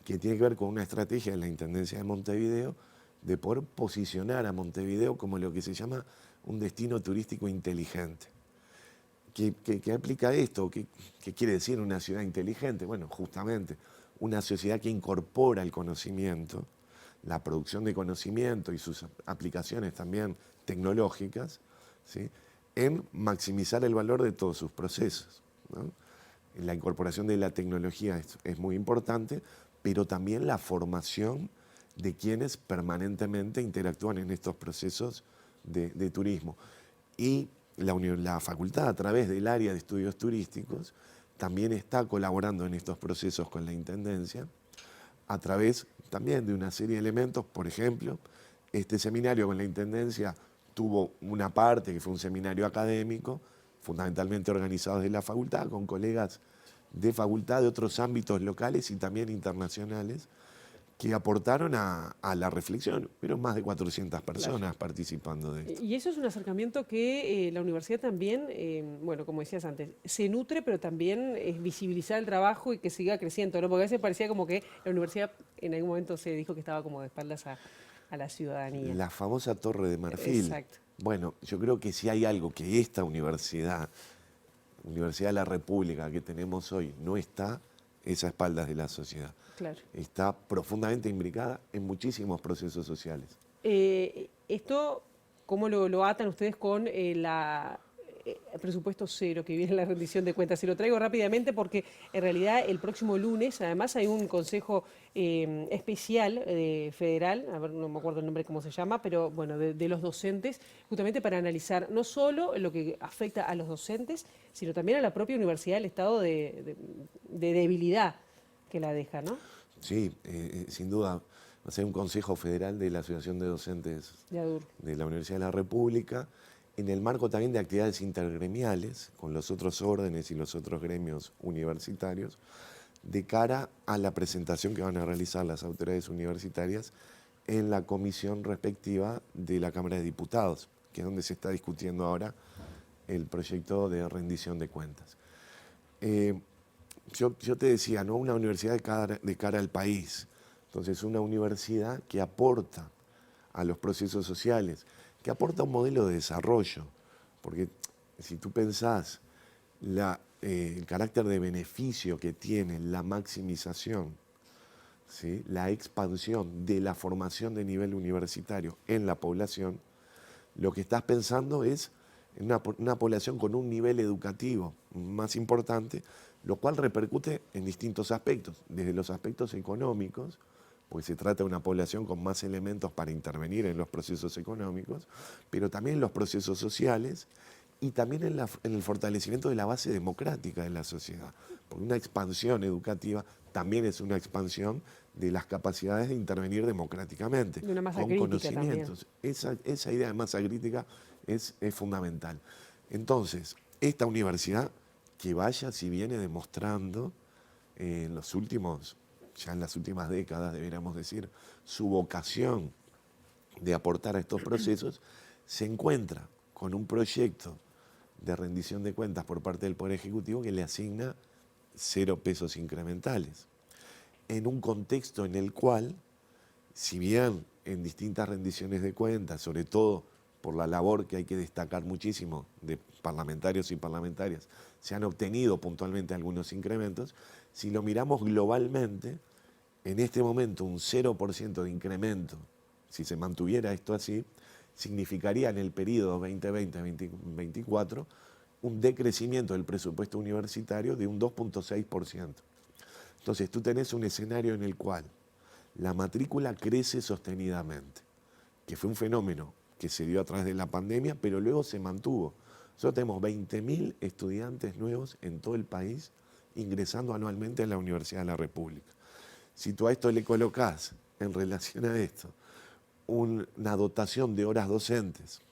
que tiene que ver con una estrategia de la Intendencia de Montevideo de poder posicionar a Montevideo como lo que se llama un destino turístico inteligente. ¿Qué aplica esto? ¿Qué quiere decir una ciudad inteligente? Bueno, justamente una sociedad que incorpora el conocimiento, la producción de conocimiento y sus aplicaciones también tecnológicas, ¿sí?, en maximizar el valor de todos sus procesos, ¿no? La incorporación de la tecnología es muy importante, pero también la formación de quienes permanentemente interactúan en estos procesos de turismo. Y la facultad, a través del área de estudios turísticos, también está colaborando en estos procesos con la Intendencia, a través también de una serie de elementos. Por ejemplo, este seminario con la Intendencia tuvo una parte que fue un seminario académico, fundamentalmente organizado desde la facultad, con colegas de facultad de otros ámbitos locales y también internacionales, que aportaron a la reflexión. Pero más de 400 personas participando de esto. Y eso es un acercamiento que la universidad también, bueno, como decías antes, se nutre, pero también es visibilizar el trabajo y que siga creciendo, ¿no? Porque a veces parecía como que la universidad en algún momento se dijo que estaba como de espaldas a la ciudadanía. La famosa Torre de Marfil. Exacto. Bueno, yo creo que si hay algo que esta Universidad de la República que tenemos hoy, no está, es a espaldas de la sociedad. Claro. Está profundamente imbricada en muchísimos procesos sociales. Esto, ¿cómo lo atan ustedes con el presupuesto cero que viene en la rendición de cuentas? Se lo traigo rápidamente porque en realidad el próximo lunes, además, hay un consejo especial federal, a ver, no me acuerdo el nombre cómo se llama, pero bueno, de los docentes, justamente para analizar no solo lo que afecta a los docentes, sino también a la propia universidad, el estado de debilidad que la deja, ¿no? Sí, sin duda. Va a ser un consejo federal de la Asociación de Docentes de la Universidad de la República, en el marco también de actividades intergremiales con los otros órdenes y los otros gremios universitarios, de cara a la presentación que van a realizar las autoridades universitarias en la comisión respectiva de la Cámara de Diputados, que es donde se está discutiendo ahora el proyecto de rendición de cuentas. Yo te decía, ¿no? Una universidad de cara al país. Entonces, una universidad que aporta a los procesos sociales, que aporta un modelo de desarrollo. Porque si tú pensás el carácter de beneficio que tiene la maximización, ¿sí?, la expansión de la formación de nivel universitario en la población, lo que estás pensando es en una población con un nivel educativo más importante, lo cual repercute en distintos aspectos, desde los aspectos económicos, porque se trata de una población con más elementos para intervenir en los procesos económicos, pero también en los procesos sociales y también en el fortalecimiento de la base democrática de la sociedad. Porque una expansión educativa también es una expansión de las capacidades de intervenir democráticamente, de una masa con crítica conocimientos. Esa idea de masa crítica es fundamental. Entonces, esta universidad que vaya, si viene demostrando en las últimas décadas, deberíamos decir, su vocación de aportar a estos procesos, se encuentra con un proyecto de rendición de cuentas por parte del Poder Ejecutivo que le asigna 0 pesos incrementales, en un contexto en el cual, si bien en distintas rendiciones de cuentas, sobre todo por la labor que hay que destacar muchísimo de parlamentarios y parlamentarias, se han obtenido puntualmente algunos incrementos, si lo miramos globalmente, en este momento un 0% de incremento, si se mantuviera esto así, significaría en el periodo 2020-2024 un decrecimiento del presupuesto universitario de un 2,6%. Entonces tú tenés un escenario en el cual la matrícula crece sostenidamente, que fue un fenómeno que se dio a través de la pandemia, pero luego se mantuvo. Nosotros tenemos 20.000 estudiantes nuevos en todo el país ingresando anualmente a la Universidad de la República. Si tú a esto le colocás, en relación a esto, una dotación de horas docentes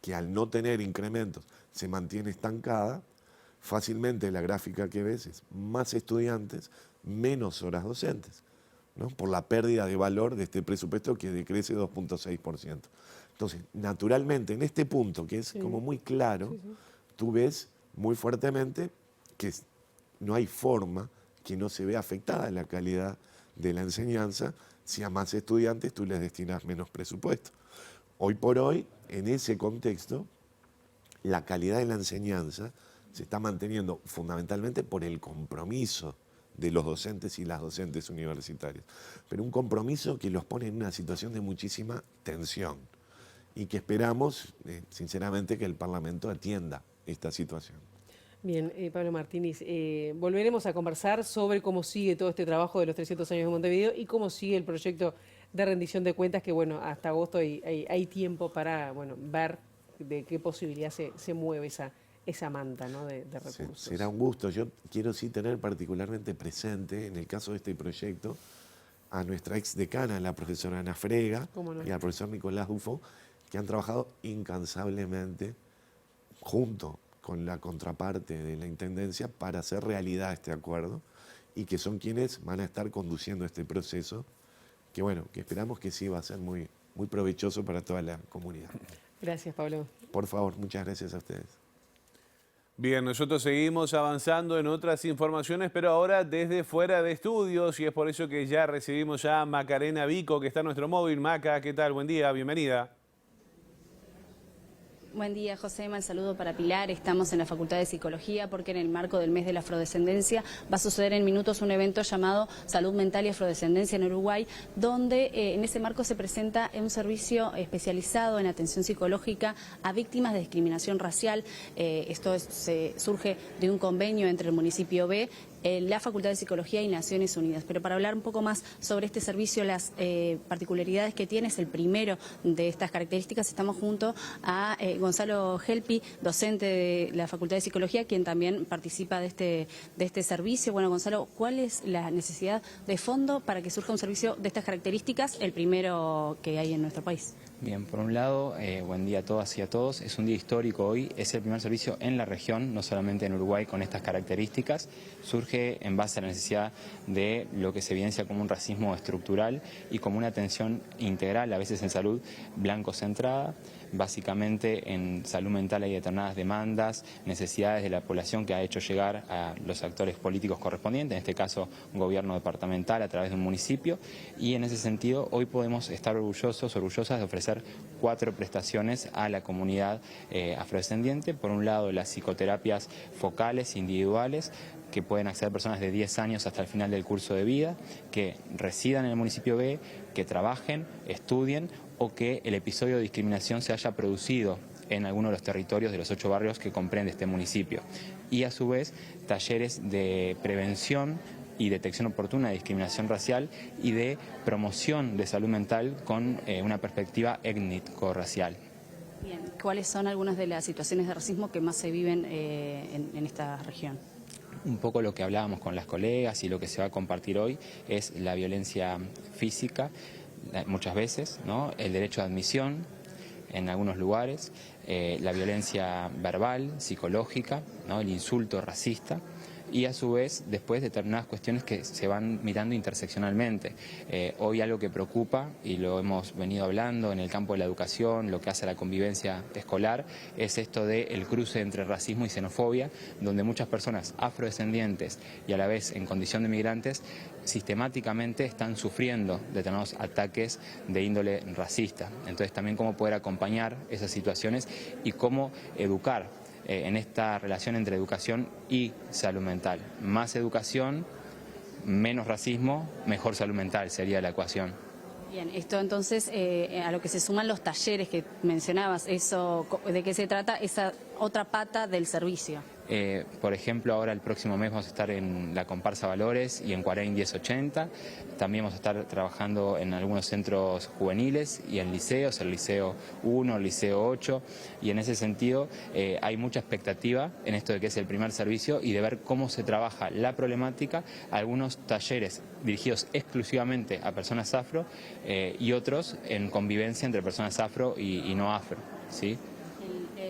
que al no tener incrementos se mantiene estancada, fácilmente la gráfica que ves es más estudiantes, menos horas docentes. ¿no? Por la pérdida de valor de este presupuesto que decrece 2.6%. Entonces, naturalmente, en este punto, que es como muy claro, tú ves muy fuertemente que no hay forma que no se vea afectada la calidad de la enseñanza si a más estudiantes tú les destinas menos presupuesto. Hoy por hoy, en ese contexto, la calidad de la enseñanza se está manteniendo fundamentalmente por el compromiso de los docentes y las docentes universitarias, pero un compromiso que los pone en una situación de muchísima tensión y que esperamos, sinceramente, que el Parlamento atienda esta situación. Bien, Pablo Martínez, volveremos a conversar sobre cómo sigue todo este trabajo de los 300 años de Montevideo y cómo sigue el proyecto de rendición de cuentas, que bueno, hasta agosto hay tiempo para ver de qué posibilidad se mueve esa manta, ¿no?, de recursos. Será un gusto. Yo quiero sí tener particularmente presente, en el caso de este proyecto, a nuestra ex decana, la profesora Ana Frega, ¿Cómo no? y al profesor Nicolás Dufo, que han trabajado incansablemente junto con la contraparte de la Intendencia para hacer realidad este acuerdo y que son quienes van a estar conduciendo este proceso, que bueno, que esperamos que sí va a ser muy, muy provechoso para toda la comunidad. Gracias, Pablo. Por favor, muchas gracias a ustedes. Bien, nosotros seguimos avanzando en otras informaciones, pero ahora desde fuera de estudios, y es por eso que ya recibimos ya a Macarena Vico, que está en nuestro móvil. Maca, ¿qué tal? Buen día, bienvenida. Buen día, Josema. El saludo para Pilar. Estamos en la Facultad de Psicología porque en el marco del mes de la afrodescendencia va a suceder en minutos un evento llamado Salud Mental y Afrodescendencia en Uruguay, donde en ese marco se presenta un servicio especializado en atención psicológica a víctimas de discriminación racial. Esto surge de un convenio entre el municipio B, la Facultad de Psicología y Naciones Unidas. Pero para hablar un poco más sobre este servicio, las particularidades que tiene, es el primero de estas características, estamos junto a Gonzalo Helpi, docente de la Facultad de Psicología, quien también participa de este servicio. Bueno, Gonzalo, ¿cuál es la necesidad de fondo para que surja un servicio de estas características, el primero que hay en nuestro país? Bien, por un lado, buen día a todas y a todos. Es un día histórico hoy, es el primer servicio en la región, no solamente en Uruguay, con estas características. Surge en base a la necesidad de lo que se evidencia como un racismo estructural y como una atención integral, a veces en salud, blanco-centrada. Básicamente en salud mental hay determinadas demandas, necesidades de la población que ha hecho llegar a los actores políticos correspondientes, en este caso un gobierno departamental a través de un municipio, y en ese sentido hoy podemos estar orgullosas de ofrecer 4 prestaciones a la comunidad afrodescendiente. Por un lado, las psicoterapias focales individuales, que pueden acceder personas de 10 años hasta el final del curso de vida, que residan en el municipio B, que trabajen, estudien o que el episodio de discriminación se haya producido en alguno de los territorios de los 8 barrios que comprende este municipio. Y a su vez, talleres de prevención y detección oportuna de discriminación racial y de promoción de salud mental con una perspectiva étnico-racial. Bien, ¿cuáles son algunas de las situaciones de racismo que más se viven en esta región? Un poco lo que hablábamos con las colegas y lo que se va a compartir hoy es la violencia física, muchas veces, ¿no? El derecho de admisión en algunos lugares, la violencia verbal, psicológica, ¿no? El insulto racista. Y a su vez después determinadas cuestiones que se van mirando interseccionalmente. Hoy algo que preocupa, y lo hemos venido hablando en el campo de la educación, lo que hace a la convivencia escolar, es esto del cruce entre racismo y xenofobia, donde muchas personas afrodescendientes y a la vez en condición de migrantes sistemáticamente están sufriendo determinados ataques de índole racista. Entonces también cómo poder acompañar esas situaciones y cómo educar en esta relación entre educación y salud mental. Más educación, menos racismo, mejor salud mental sería la ecuación. Bien, esto entonces a lo que se suman los talleres que mencionabas, eso, ¿de qué se trata? Esa otra pata del servicio. Por ejemplo, ahora el próximo mes vamos a estar en la comparsa Valores y en Cuarein 1080. También vamos a estar trabajando en algunos centros juveniles y en liceos, el Liceo 1, el Liceo 8. Y en ese sentido hay mucha expectativa en esto de que es el primer servicio y de ver cómo se trabaja la problemática. Algunos talleres dirigidos exclusivamente a personas afro y otros en convivencia entre personas afro y no afro, ¿sí?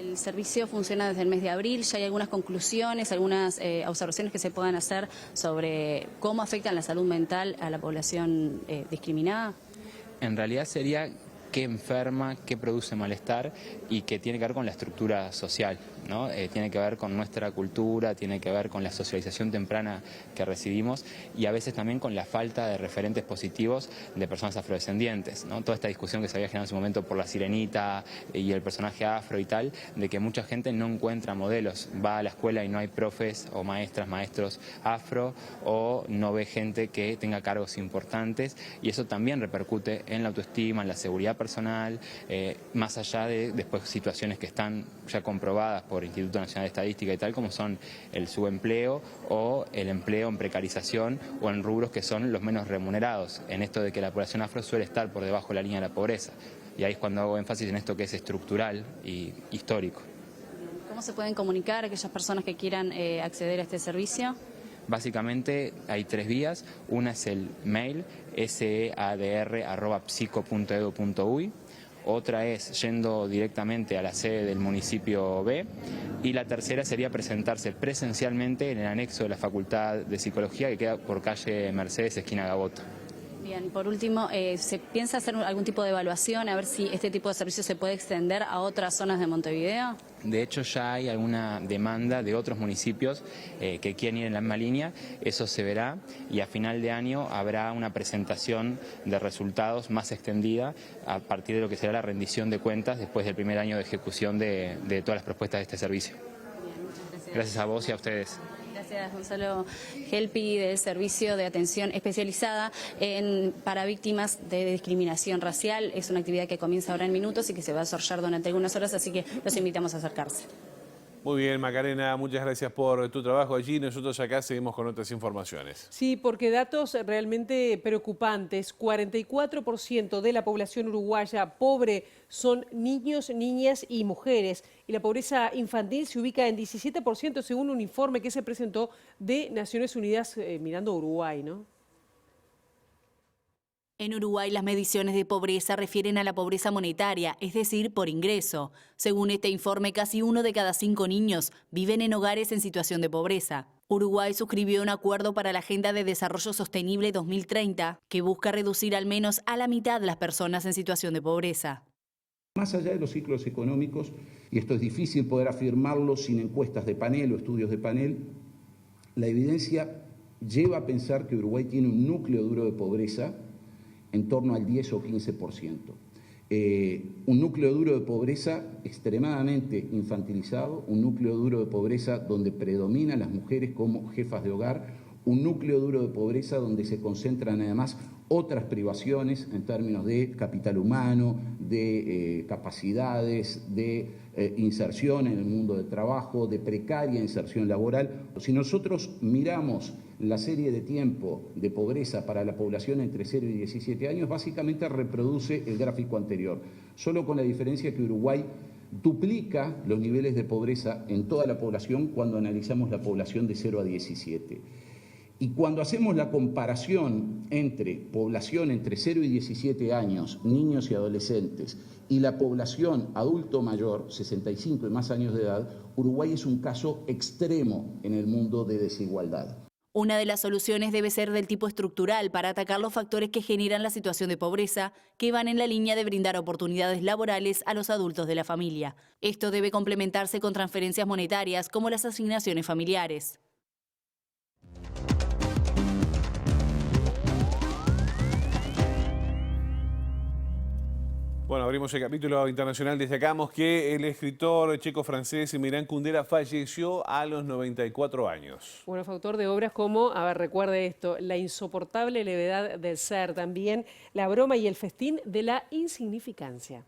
El servicio funciona desde el mes de abril, ya hay algunas conclusiones, algunas observaciones que se puedan hacer sobre cómo afectan la salud mental a la población discriminada. En realidad sería qué enferma, qué produce malestar y que tiene que ver con la estructura social, ¿no? Tiene que ver con nuestra cultura, tiene que ver con la socialización temprana que recibimos y a veces también con la falta de referentes positivos de personas afrodescendientes, ¿no? Toda esta discusión que se había generado en su momento por la sirenita y el personaje afro y tal, de que mucha gente no encuentra modelos, va a la escuela y no hay profes o maestras, maestros afro, o no ve gente que tenga cargos importantes, y eso también repercute en la autoestima, en la seguridad personal, más allá de después situaciones que están ya comprobadas por el Instituto Nacional de Estadística y tal, como son el subempleo o el empleo en precarización o en rubros que son los menos remunerados, en esto de que la población afro suele estar por debajo de la línea de la pobreza. Y ahí es cuando hago énfasis en esto que es estructural y histórico. ¿Cómo se pueden comunicar aquellas personas que quieran acceder a este servicio? Básicamente hay 3 vías. Una es el mail seadr@psico.edu.uy. Otra es yendo directamente a la sede del municipio B. Y la tercera sería presentarse presencialmente en el anexo de la Facultad de Psicología, que queda por calle Mercedes, esquina Gaboto. Bien, por último, ¿se piensa hacer algún tipo de evaluación a ver si este tipo de servicio se puede extender a otras zonas de Montevideo? De hecho, ya hay alguna demanda de otros municipios que quieren ir en la misma línea. Eso se verá y a final de año habrá una presentación de resultados más extendida a partir de lo que será la rendición de cuentas después del primer año de ejecución de todas las propuestas de este servicio. Bien, muchas gracias. Gracias a vos y a ustedes. Gracias, Gonzalo Gelpi, del Servicio de Atención Especializada para Víctimas de Discriminación Racial. Es una actividad que comienza ahora en minutos y que se va a desarrollar durante algunas horas, así que los invitamos a acercarse. Muy bien, Macarena, muchas gracias por tu trabajo allí. Nosotros acá seguimos con otras informaciones. Sí, porque datos realmente preocupantes. 44% de la población uruguaya pobre son niños, niñas y mujeres. Y la pobreza infantil se ubica en 17% según un informe que se presentó de Naciones Unidas mirando a Uruguay, ¿no? En Uruguay, las mediciones de pobreza refieren a la pobreza monetaria, es decir, por ingreso. Según este informe, casi 1 de cada 5 niños viven en hogares en situación de pobreza. Uruguay suscribió un acuerdo para la Agenda de Desarrollo Sostenible 2030, que busca reducir al menos a la mitad las personas en situación de pobreza. Más allá de los ciclos económicos, y esto es difícil poder afirmarlo sin encuestas de panel o estudios de panel, la evidencia lleva a pensar que Uruguay tiene un núcleo duro de pobreza en torno al 10 o 15%. Un núcleo duro de pobreza extremadamente infantilizado, un núcleo duro de pobreza donde predominan las mujeres como jefas de hogar, un núcleo duro de pobreza donde se concentran además otras privaciones en términos de capital humano, de capacidades, de inserción en el mundo del trabajo, de precaria inserción laboral. Si nosotros miramos la serie de tiempo de pobreza para la población entre 0 y 17 años, básicamente reproduce el gráfico anterior, solo con la diferencia que Uruguay duplica los niveles de pobreza en toda la población cuando analizamos la población de 0 a 17. Y cuando hacemos la comparación entre población entre 0 y 17 años, niños y adolescentes, y la población adulto mayor, 65 y más años de edad, Uruguay es un caso extremo en el mundo de desigualdad. Una de las soluciones debe ser del tipo estructural para atacar los factores que generan la situación de pobreza, que van en la línea de brindar oportunidades laborales a los adultos de la familia. Esto debe complementarse con transferencias monetarias como las asignaciones familiares. Bueno, abrimos el capítulo internacional. Destacamos que el escritor checo-francés Milan Kundera falleció a los 94 años. Bueno, fue autor de obras como, recuerde esto, La insoportable levedad del ser, también La broma y el festín de la insignificancia.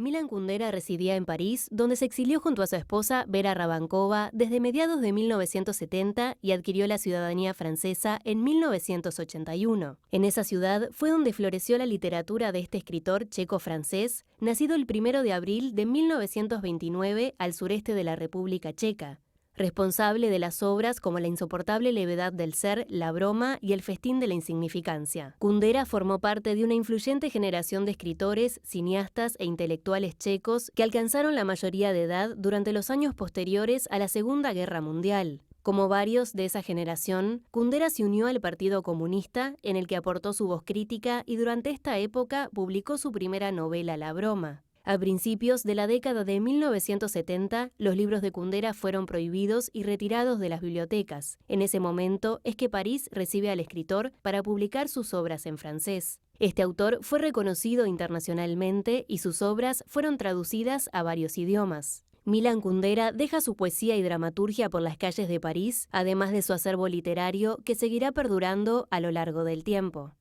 Milan Kundera residía en París, donde se exilió junto a su esposa Vera Rabankova desde mediados de 1970 y adquirió la ciudadanía francesa en 1981. En esa ciudad fue donde floreció la literatura de este escritor checo-francés, nacido el 1 de abril de 1929 al sureste de la República Checa. responsable de las obras como La insoportable levedad del ser, La broma y El festín de la insignificancia. Kundera formó parte de una influyente generación de escritores, cineastas e intelectuales checos que alcanzaron la mayoría de edad durante los años posteriores a la Segunda Guerra Mundial. Como varios de esa generación, Kundera se unió al Partido Comunista, en el que aportó su voz crítica y durante esta época publicó su primera novela, La broma. A principios de la década de 1970, los libros de Kundera fueron prohibidos y retirados de las bibliotecas. En ese momento es que París recibe al escritor para publicar sus obras en francés. Este autor fue reconocido internacionalmente y sus obras fueron traducidas a varios idiomas. Milan Kundera deja su poesía y dramaturgia por las calles de París, además de su acervo literario que seguirá perdurando a lo largo del tiempo.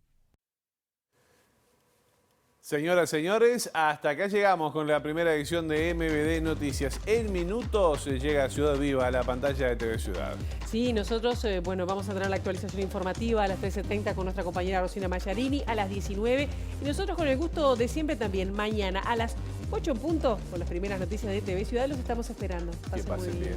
Señoras, señores, hasta acá llegamos con la primera edición de MBD Noticias. En minutos llega Ciudad Viva a la pantalla de TV Ciudad. Sí, nosotros vamos a tener la actualización informativa a las 13:30 con nuestra compañera Rosina Mayarini, a las 19. Y nosotros con el gusto de siempre también, mañana a las 8 en punto, con las primeras noticias de TV Ciudad, los estamos esperando. Que pasen bien.